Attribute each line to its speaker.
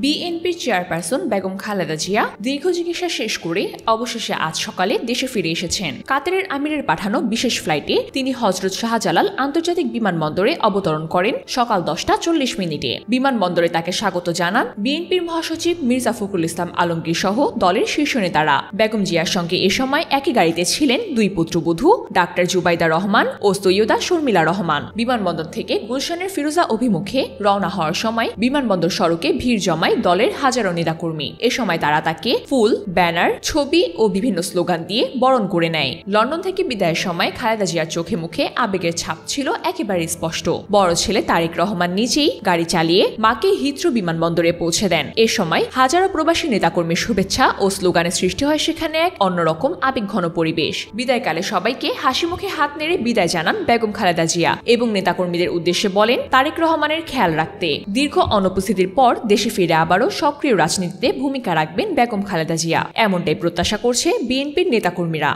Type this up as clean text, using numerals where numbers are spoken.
Speaker 1: বিএনপির চেয়ারপারসন বেগম খালেদা জিয়া দীর্ঘ চিকিৎসা শেষ করে অবশেষে আজ সকালে দেশে ফিরে এসেছেন। কাতারের আমিরের পাঠানো বিশেষ ফ্লাইটে তিনি হজরত শাহজালাল আন্তর্জাতিক বিমানবন্দরে অবতরণ করেন সকাল 10টা 40 মিনিটে। বিমানবন্দরে তাকে স্বাগত জানান বিএনপির মহাসচিব মির্জা ফখরুল ইসলাম আলমগীর সহ দলের শীর্ষ নেতারা। বেগম জিয়ার সঙ্গে এ সময় একই গাড়িতে ছিলেন দুই পুত্রবধূ ডাক্তার জুবাইদা রহমান ও সৈয়দা শর্মিলা রহমান। বিমানবন্দর থেকে গুলশানের ফিরোজা অভিমুখে রওনা হওয়ার সময় বিমানবন্দর সড়কে ভিড় জমায় দলের হাজারো নেতাকর্মী। এ সময় তারা তাকে ফুল, ব্যানার, ছবি ও বিভিন্ন স্লোগান দিয়ে বরণ করে নেয়। লন্ডন থেকে বিদায়ের সময় খালেদা জিয়ার চোখে মুখে আবেগের ছাপ ছিল একেবারে স্পষ্ট। বড় ছেলে তারেক রহমান নিজেই গাড়ি চালিয়ে মাকে হিথ্রো বিমানবন্দরে পৌঁছে দেন। এ সময় হাজারো প্রবাসী নেতাকর্মীর শুভেচ্ছা ও স্লোগানের সৃষ্টি হয় সেখানে এক অন্যরকম আবেগঘন পরিবেশ। বিদায়কালে সবাইকে হাসি মুখে হাত নেড়ে বিদায় জানান বেগম খালেদা জিয়া এবং নেতাকর্মীদের উদ্দেশ্যে বলেন তারেক রহমানের খেয়াল রাখতে। দীর্ঘ অনুপস্থিতির পর দেশে ফিরে আবারও সক্রিয় রাজনীতিতে ভূমিকা রাখবেন বেগম খালেদা জিয়া, এমনটাই প্রত্যাশা করছে বিএনপির নেতাকর্মীরা।